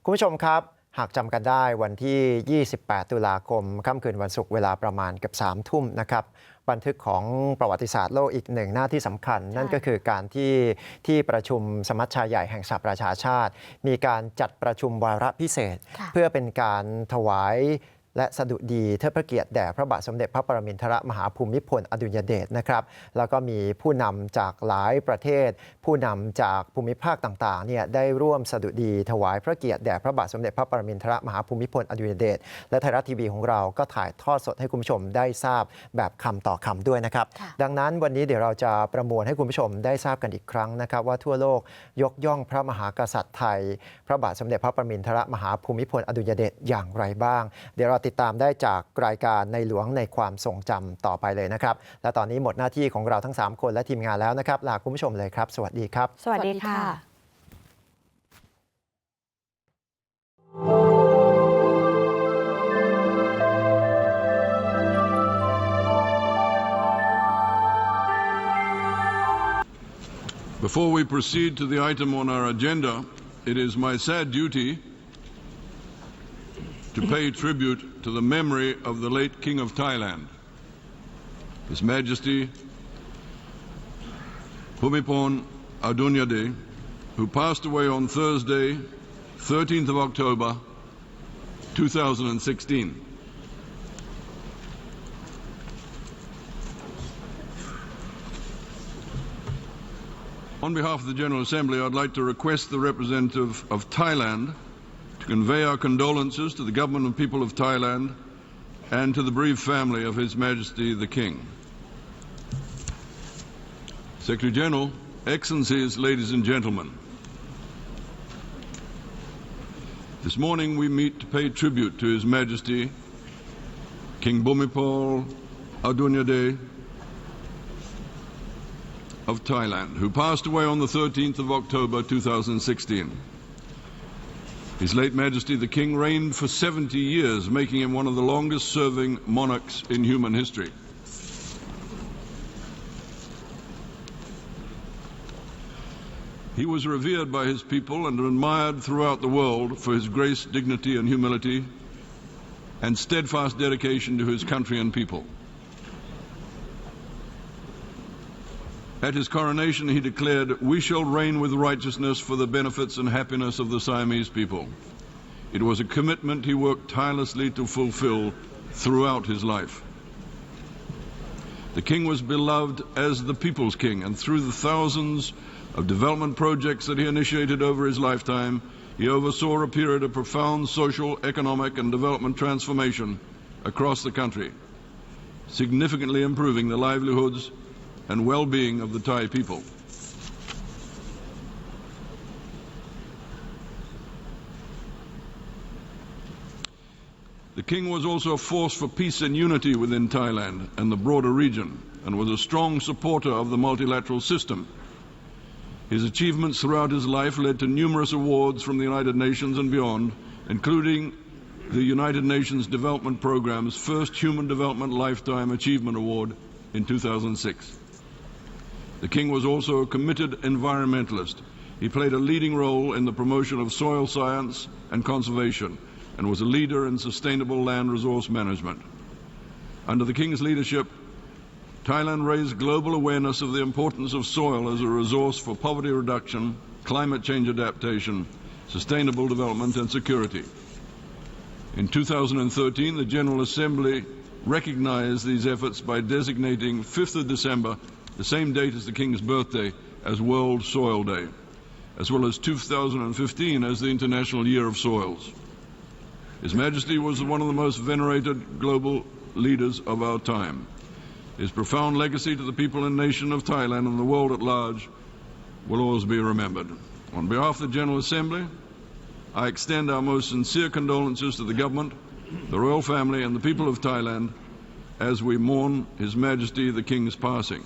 คุณผู้ชมครับหากจำกันได้วันที่ 28 ตุลาคมค่ำคืนวันศุกร์เวลาประมาณเกือบ3 ทุ่มนะครับบันทึกของประวัติศาสตร์โลกอีกหนึ่งหน้าที่สำคัญนั่นก็คือการที่ประชุมสมัชชาใหญ่แห่งสหประชาชาติมีการจัดประชุมวาระพิเศษเพื่อเป็นการถวายและสดุดีเทิดพระเกียรติแด่พระบาทสมเด็จพระปรมินทรมหาภูมิพลอดุลยเดชนะครับแล้วก็มีผู้นำจากหลายประเทศผู้นำจากภูมิภาคต่างๆเนี่ยได้ร่วมสดุดีถวายพระเกียรติแด่พระบาทสมเด็จพระปรมินทรมหาภูมิพลอดุลยเดชและไทยรัฐทีวีของเราก็ถ่ายทอดสดให้คุณผู้ชมได้ทราบแบบคำต่อคำด้วยนะครับดังนั้นวันนี้เดี๋ยวเราจะประมวลให้คุณผู้ชมได้ทราบกันอีกครั้งนะครับว่าทั่วโลกยกย่องพระมหากษัตริย์ไทยพระบาทสมเด็จพระปรมินทรมหาภูมิพลอดุลยเดชอย่างไรบ้างเดี๋ยวเราติดตามได้จากรายการในหลวงในความทรงจำต่อไปเลยนะครับและตอนนี้หมดหน้าที่ของเราทั้ง3คนและทีมงานแล้วนะครับลาคุณผู้ชมเลยครับสวัสดีครับสวัสดีค่ะ Before we proceed to the item on our agenda, it is my sad duty to pay tribute to the memory of the late King of Thailand, His Majesty Bhumibol Adulyadej, who passed away on Thursday, 13th of October, 2016. On behalf of the General Assembly, I'd like to request the representative of Thailand to convey our condolences to the government and people of Thailand and to the bereaved family of His Majesty the King. Secretary General, Excellencies, ladies and gentlemen, this morning we meet to pay tribute to His Majesty King Bhumibol Adulyadej of Thailand, who passed away on the 13th of October 2016. His late Majesty the King reigned for 70 years, making him one of the longest-serving monarchs in human history. He was revered by his people and admired throughout the world for his grace, dignity and humility and steadfast dedication to his country and people. At his coronation, he declared, "We shall reign with righteousness for the benefits and happiness of the Siamese people." It was a commitment he worked tirelessly to fulfill throughout his life. The king was beloved as the people's king, and through the thousands of development projects that he initiated over his lifetime, he oversaw a period of profound social, economic and development transformation across the country, significantly improving the livelihoods and well-being of the Thai people. The king was also a force for peace and unity within Thailand and the broader region, and was a strong supporter of the multilateral system. His achievements throughout his life led to numerous awards from the United Nations and beyond, including the United Nations Development Programme's first Human Development Lifetime Achievement Award in 2006. The king was also a committed environmentalist. He played a leading role in the promotion of soil science and conservation, and was a leader in sustainable land resource management. Under the king's leadership, Thailand raised global awareness of the importance of soil as a resource for poverty reduction, climate change adaptation, sustainable development and security. In 2013, the General Assembly recognized these efforts by designating 5th of December, the same date as the King's birthday, as World Soil Day, as well as 2015 as the International Year of Soils. His Majesty was one of the most venerated global leaders of our time. His profound legacy to the people and nation of Thailand and the world at large will always be remembered. On behalf of the General Assembly, I extend our most sincere condolences to the government, the royal family and the people of Thailand as we mourn His Majesty the King's passing.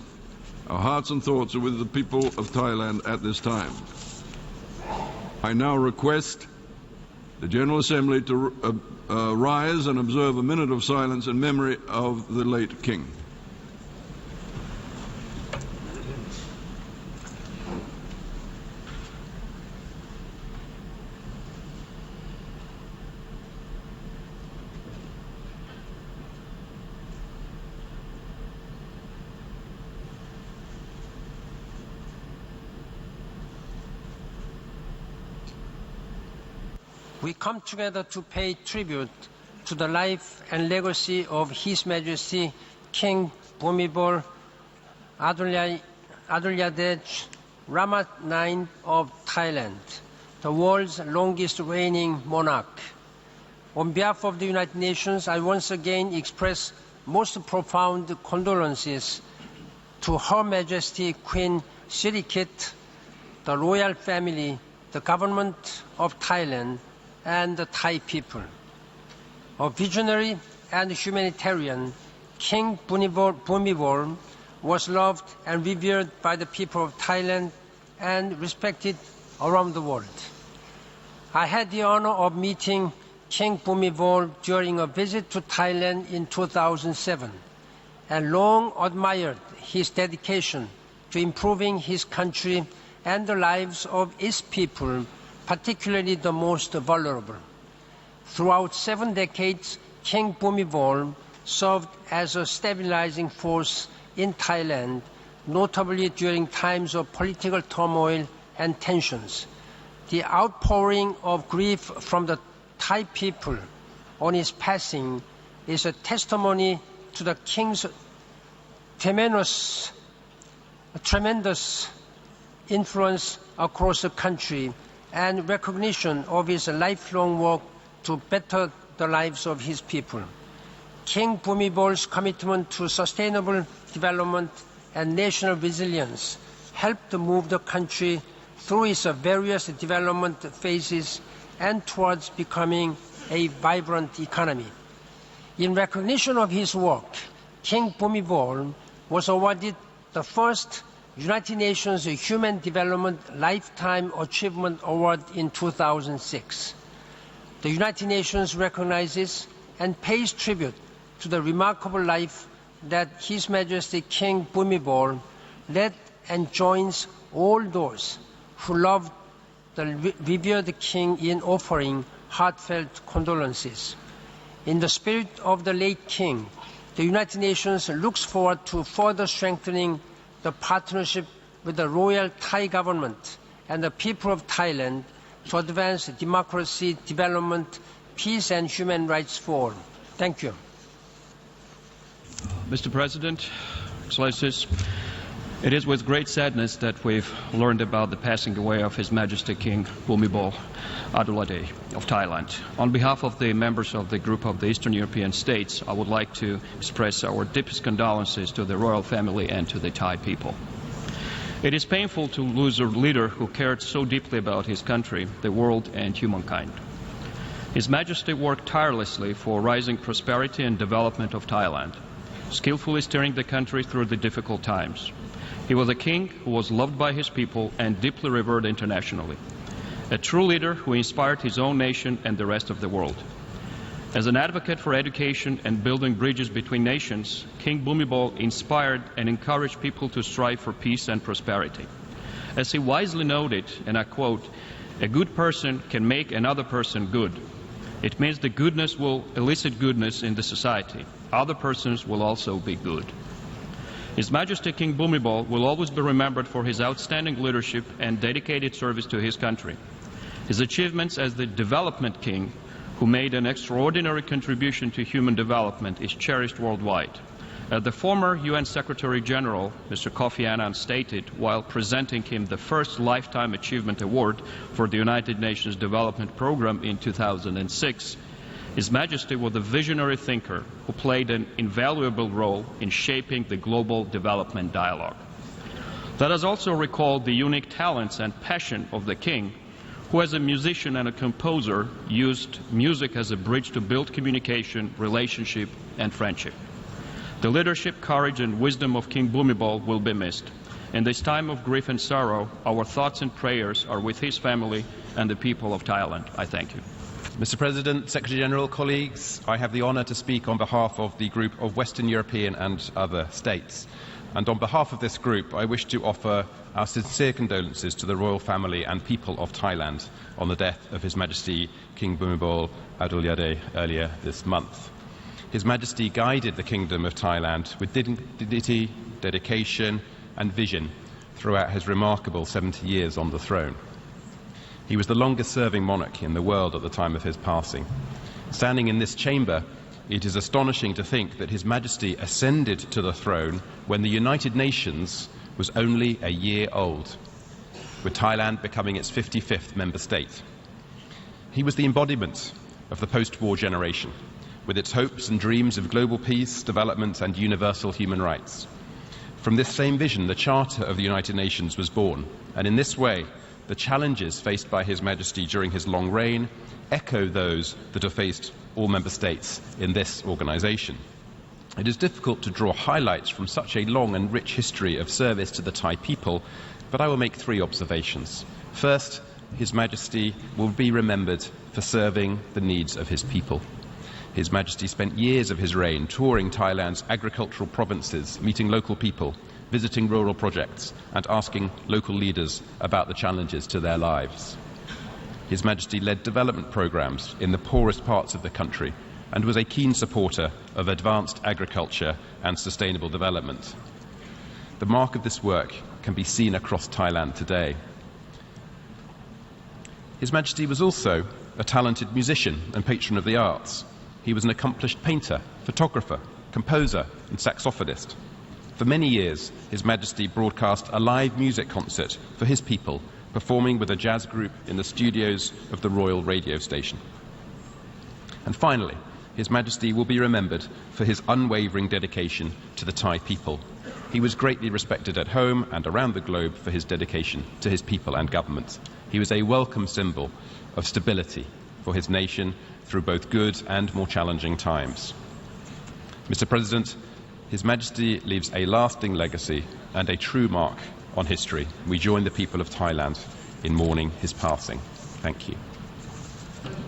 Our hearts and thoughts are with the people of Thailand at this time. I now request the General Assembly to rise and observe a minute of silence in memory of the late King. we come together to pay tribute to the life and legacy of His Majesty King Bhumibol Adulyadej Rama IX of Thailand, the world's longest reigning monarch. On behalf of the United Nations, I once again express most profound condolences to Her Majesty Queen Sirikit, the royal family, the government of Thailand, and the Thai people. A visionary and humanitarian, King Bhumibol was loved and revered by the people of Thailand and respected around the world. I had the honor of meeting King Bhumibol during a visit to Thailand in 2007 and long admired his dedication to improving his country and the lives of its people, particularly the most vulnerable. Throughout 7 decades, King Bhumibol served as a stabilizing force in Thailand, notably during times of political turmoil and tensions. The outpouring of grief from the Thai people on his passing is a testimony to the King's tremendous influence across the country and recognition of his lifelong work to better the lives of his people. King Bhumibol's commitment to sustainable development and national resilience helped to move the country through its various development phases and towards becoming a vibrant economy. In recognition of his work, King Bhumibol was awarded the first United Nations Human Development Lifetime Achievement Award in 2006. The United Nations recognizes and pays tribute to the remarkable life that His Majesty King Bhumibol led and joins all those who loved the revered King in offering heartfelt condolences. In the spirit of the late King, the United Nations looks forward to further strengthening the partnership with the Royal Thai government and the people of Thailand to advance democracy, development, peace and human rights for all. Thank you. Mr. President, Excellencies, it is with great sadness that we've learned about the passing away of His Majesty King Bhumibol Adulyadej of Thailand. On behalf of the members of the group of the Eastern European states, I would like to express our deepest condolences to the royal family and to the Thai people. It is painful to lose a leader who cared so deeply about his country, the world, and humankind. His Majesty worked tirelessly for rising prosperity and development of Thailand, skillfully steering the country through the difficult times. He was a king who was loved by his people and deeply revered internationally, a true leader who inspired his own nation and the rest of the world. As an advocate for education and building bridges between nations, King Bhumibol inspired and encouraged people to strive for peace and prosperity. As he wisely noted, and I quote, "A good person can make another person good. It means the goodness will elicit goodness in the society. Other persons will also be good." His Majesty King Bhumibol will always be remembered for his outstanding leadership and dedicated service to his country. His achievements as the development king, who made an extraordinary contribution to human development, is cherished worldwide. The former UN Secretary General, Mr. Kofi Annan, stated while presenting him the first Lifetime Achievement Award for the United Nations Development Program in 2006, His Majesty was a visionary thinker who played an invaluable role in shaping the global development dialogue. Let us also recall the unique talents and passion of the king, who as a musician and a composer used music as a bridge to build communication, relationship, and friendship. The leadership, courage, and wisdom of King Bhumibol will be missed. In this time of grief and sorrow, our thoughts and prayers are with his family and the people of Thailand. I thank you. Mr. President, Secretary General, colleagues, I have the honour to speak on behalf of the group of Western European and other states. And on behalf of this group, I wish to offer our sincere condolences to the royal family and people of Thailand on the death of His Majesty King Bhumibol Adulyadej earlier this month. His Majesty guided the Kingdom of Thailand with dignity, dedication and vision throughout his remarkable 70 years on the throne. He was the longest-serving monarch in the world at the time of his passing. Standing in this chamber, it is astonishing to think that His Majesty ascended to the throne when the United Nations was only a year old, with Thailand becoming its 55th member state. He was the embodiment of the post-war generation, with its hopes and dreams of global peace, development and universal human rights. From this same vision, the Charter of the United Nations was born, and in this way, the challenges faced by His Majesty during his long reign echo those that have faced all member states in this organisation. It is difficult to draw highlights from such a long and rich history of service to the Thai people, but I will make 3 observations. First, His Majesty will be remembered for serving the needs of his people. His Majesty spent years of his reign touring Thailand's agricultural provinces, meeting local people, visiting rural projects and asking local leaders about the challenges to their lives. His Majesty led development programs in the poorest parts of the country and was a keen supporter of advanced agriculture and sustainable development. The mark of this work can be seen across Thailand today. His Majesty was also a talented musician and patron of the arts. He was an accomplished painter, photographer, composer and saxophonist. For many years, His Majesty broadcast a live music concert for his people, performing with a jazz group in the studios of the Royal Radio Station. And finally, His Majesty will be remembered for his unwavering dedication to the Thai people. He was greatly respected at home and around the globe for his dedication to his people and government. He was a welcome symbol of stability for his nation through both good and more challenging times. Mr. President, His Majesty leaves a lasting legacy and a true mark on history. We join the people of Thailand in mourning his passing. Thank you.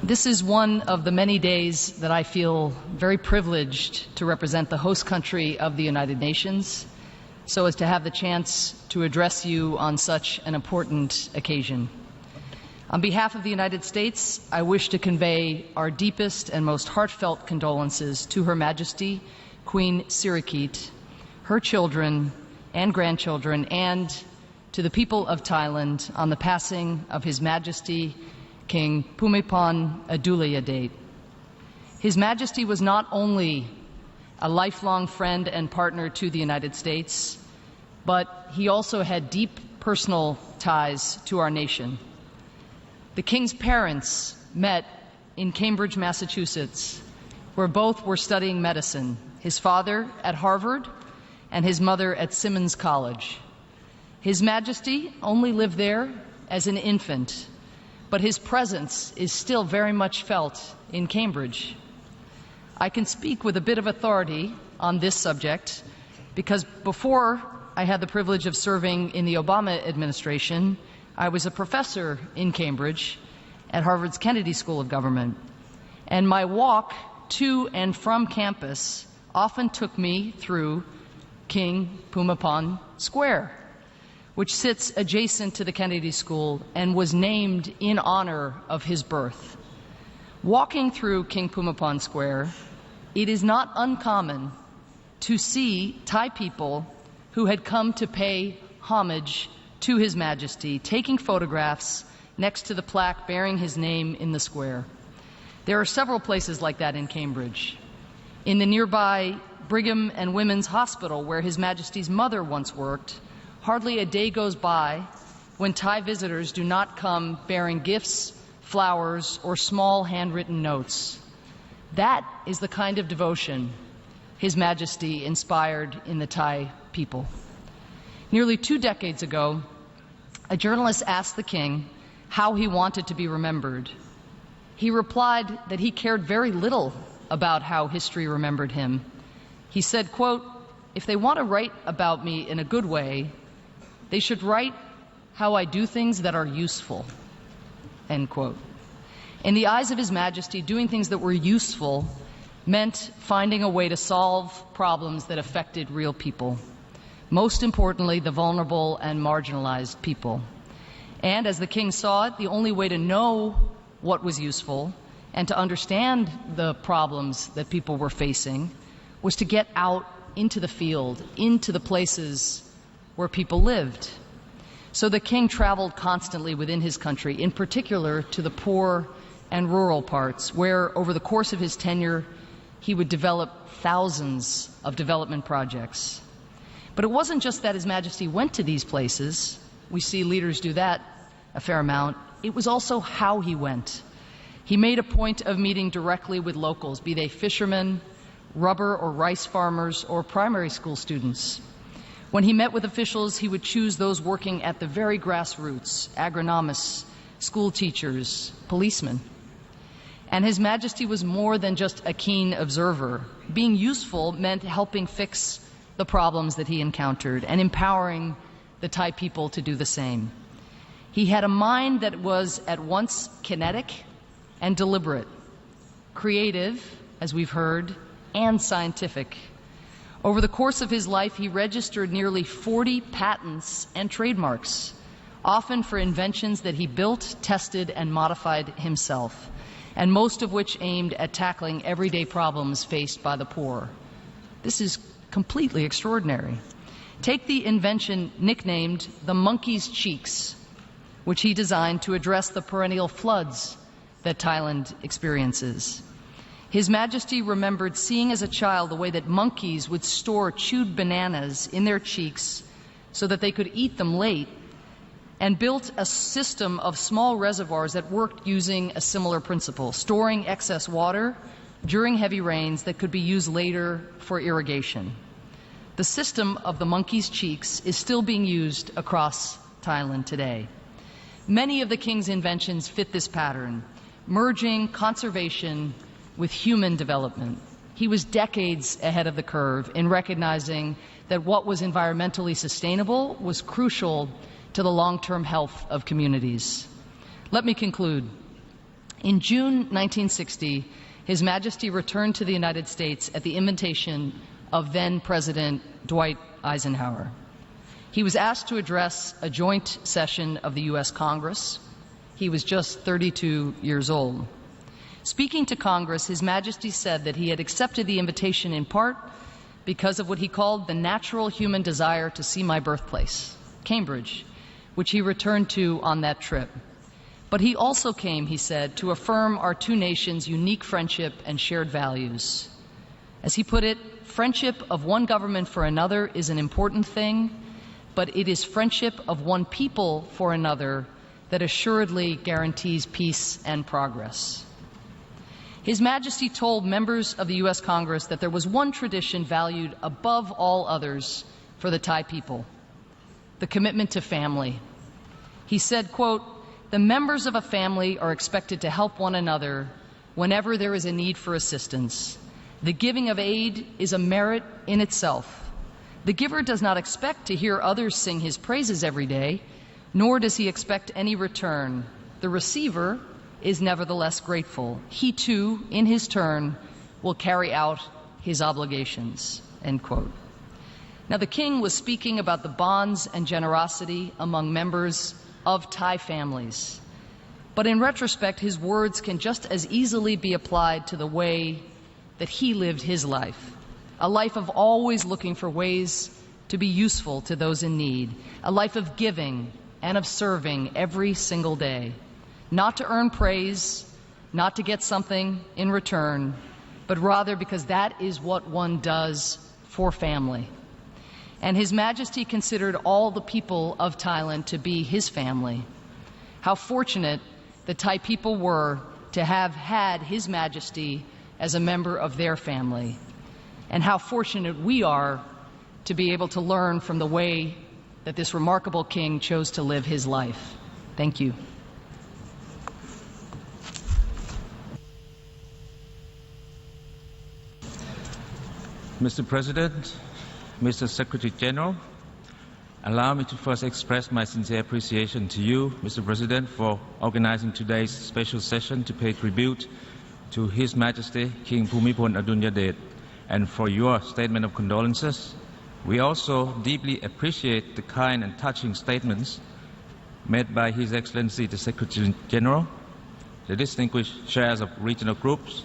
This is one of the many days that I feel very privileged to represent the host country of the United Nations, so as to have the chance to address you on such an important occasion. On behalf of the United States, I wish to convey our deepest and most heartfelt condolences to Her Majesty, Queen Sirikit, her children and grandchildren, and to the people of Thailand on the passing of His Majesty, King Bhumibol Adulyadej. His Majesty was not only a lifelong friend and partner to the United States, but he also had deep personal ties to our nation. The King's parents met in Cambridge, Massachusetts, where both were studying medicine, his father at Harvard and his mother at Simmons College. His Majesty only lived there as an infant, but his presence is still very much felt in Cambridge. I can speak with a bit of authority on this subject because before I had the privilege of serving in the Obama administration, I was a professor in Cambridge at Harvard's Kennedy School of Government. And my walk to and from campus often took me through King Bhumibol Square, which sits adjacent to the Kennedy School and was named in honor of his birth. Walking through King Bhumibol Square, it is not uncommon to see Thai people who had come to pay homage to His Majesty, taking photographs next to the plaque bearing his name in the square. There are several places like that in Cambridge. In the nearby Brigham and Women's Hospital, where His Majesty's mother once worked, hardly a day goes by when Thai visitors do not come bearing gifts, flowers, or small handwritten notes. That is the kind of devotion His Majesty inspired in the Thai people. Nearly 2 decades ago, a journalist asked the King how he wanted to be remembered. He replied that he cared very little about how history remembered him. He said, quote, "If they want to write about me in a good way, they should write how I do things that are useful," end quote. In the eyes of His Majesty, doing things that were useful meant finding a way to solve problems that affected real people, most importantly, the vulnerable and marginalized people. And as the King saw it, the only way to know what was useful and to understand the problems that people were facing was to get out into the field, into the places where people lived. So the king traveled constantly within his country, in particular to the poor and rural parts, where over the course of his tenure, he would develop thousands of development projects. But it wasn't just that His Majesty went to these places. We see leaders do that a fair amount. It was also how he went. He made a point of meeting directly with locals, be they fishermen, rubber or rice farmers, or primary school students. When he met with officials, he would choose those working at the very grassroots, agronomists, school teachers, policemen. And His Majesty was more than just a keen observer. Being useful meant helping fix the problems that he encountered and empowering the Thai people to do the same. He had a mind that was at once kinetic and deliberate, creative, as we've heard, and scientific. Over the course of his life, he registered nearly 40 patents and trademarks, often for inventions that he built, tested, and modified himself, and most of which aimed at tackling everyday problems faced by the poor. This is completely extraordinary. Take the invention nicknamed the monkey's cheeks, which he designed to address the perennial floods that Thailand experiences. His Majesty remembered seeing as a child the way that monkeys would store chewed bananas in their cheeks so that they could eat them late, and built a system of small reservoirs that worked using a similar principle, storing excess water during heavy rains that could be used later for irrigation. The system of the monkey's cheeks is still being used across Thailand today. Many of the king's inventions fit this pattern, merging conservation with human development. He was decades ahead of the curve in recognizing that what was environmentally sustainable was crucial to the long-term health of communities. Let me conclude. In June 1960, His Majesty returned to the United States at the invitation of then-President Dwight Eisenhower. He was asked to address a joint session of the U.S. Congress. He was just 32 years old. Speaking to Congress, His Majesty said that he had accepted the invitation in part because of what he called the natural human desire to see my birthplace, Cambridge, which he returned to on that trip. But he also came, he said, to affirm our two nations' unique friendship and shared values. As he put it, friendship of one government for another is an important thing, but it is friendship of one people for another that assuredly guarantees peace and progress. His Majesty told members of the U.S. Congress that there was one tradition valued above all others for the Thai people, the commitment to family. He said, quote, "The members of a family are expected to help one another whenever there is a need for assistance. The giving of aid is a merit in itself. The giver does not expect to hear others sing his praises every day, nor does he expect any return. The receiver is nevertheless grateful. He too, in his turn, will carry out his obligations." End quote. Now, the king was speaking about the bonds and generosity among members of Thai families. But in retrospect, his words can just as easily be applied to the way that he lived his life, a life of always looking for ways to be useful to those in need, a life of giving and of serving every single day, not to earn praise, not to get something in return, but rather because that is what one does for family. And His Majesty considered all the people of Thailand to be his family. How fortunate the Thai people were to have had His Majesty as a member of their family. And how fortunate we are to be able to learn from the way that this remarkable king chose to live his life. Thank you. Mr. President, Mr. Secretary General, allow me to first express my sincere appreciation to you, Mr. President, for organizing today's special session to pay tribute to His Majesty King Bhumibol Adulyadej, and for your statement of condolences. We also deeply appreciate the kind and touching statements made by His Excellency the Secretary General, the distinguished chairs of regional groups,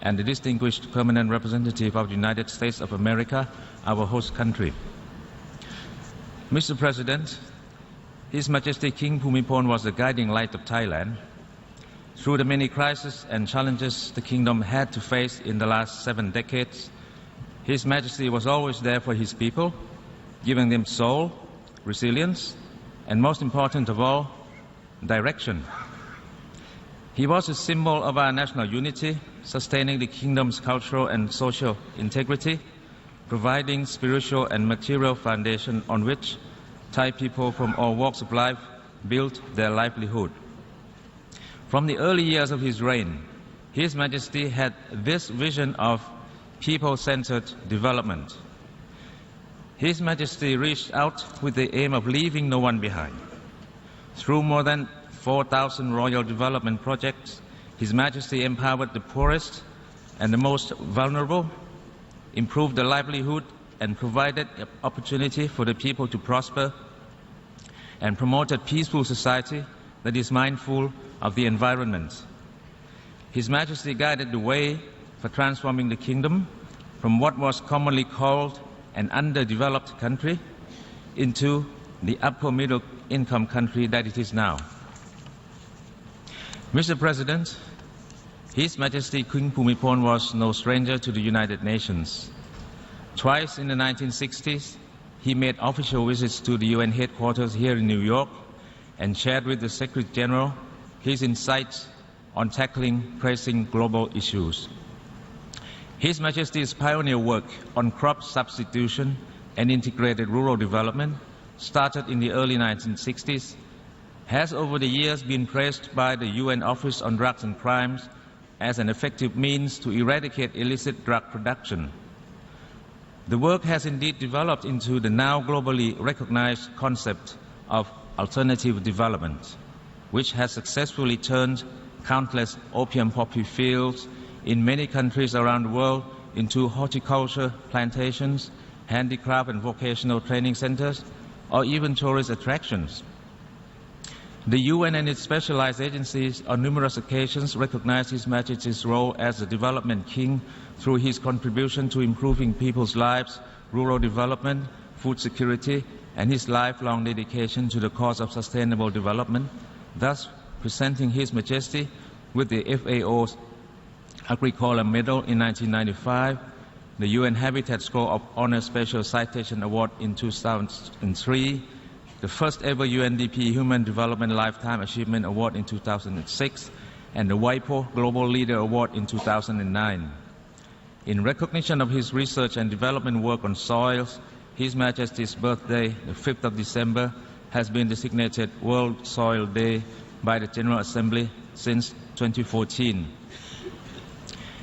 and the distinguished permanent representative of the United States of America, our host country. Mr. President, His Majesty King Bhumibol was the guiding light of Thailand. Through the many crises and challenges the kingdom had to face in the last 7 decades, His Majesty was always there for his people, giving them soul, resilience, and most important of all, direction. He was a symbol of our national unity, sustaining the kingdom's cultural and social integrity, providing spiritual and material foundation on which Thai people from all walks of life built their livelihood. From the early years of his reign, His Majesty had this vision of people-centered development. His Majesty reached out with the aim of leaving no one behind. Through more than 4,000 royal development projects, His Majesty empowered the poorest and the most vulnerable, improved their livelihood, and provided opportunity for the people to prosper, and promoted peaceful society that is mindful of the environment. His Majesty guided the way for transforming the kingdom from what was commonly called an underdeveloped country into the upper middle income country that it is now. Mr. President, His Majesty King Bhumibol was no stranger to the United Nations. Twice in the 1960s, he made official visits to the UN headquarters here in New York and shared with the Secretary General his insights on tackling pressing global issues. His Majesty's pioneer work on crop substitution and integrated rural development, started in the early 1960s, has over the years been praised by the UN Office on Drugs and Crimes as an effective means to eradicate illicit drug production. The work has indeed developed into the now globally recognized concept of alternative development, which has successfully turned countless opium poppy fields in many countries around the world into horticulture plantations, handicraft and vocational training centers, or even tourist attractions. The UN and its specialized agencies on numerous occasions recognized His Majesty's role as a development king through his contribution to improving people's lives, rural development, food security, and his lifelong dedication to the cause of sustainable development, thus presenting His Majesty with the FAO's Agricola Medal in 1995, the UN Habitat Scroll of Honor Special Citation Award in 2003, the first ever UNDP Human Development Lifetime Achievement Award in 2006, and the WIPO Global Leader Award in 2009. In recognition of his research and development work on soils, His Majesty's birthday, the 5th of December, has been designated World Soil Day by the General Assembly since 2014.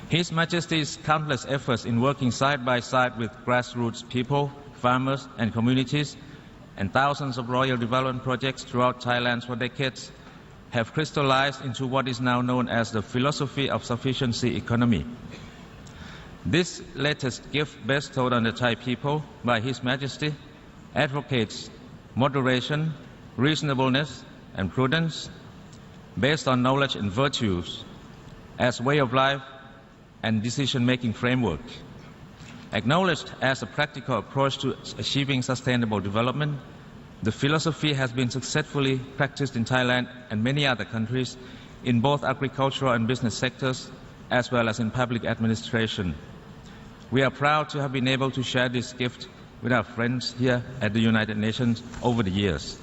His Majesty's countless efforts in working side by side with grassroots people, farmers and communities, and thousands of royal development projects throughout Thailand for decades have crystallized into what is now known as the philosophy of sufficiency economy. This latest gift bestowed on the Thai people by His Majesty advocates moderation, reasonableness and prudence based on knowledge and virtues as way of life and decision-making framework. Acknowledged as a practical approach to achieving sustainable development, the philosophy has been successfully practiced in Thailand and many other countries in both agricultural and business sectors, as well as in public administration. We are proud to have been able to share this gift with our friends here at the United Nations over the years.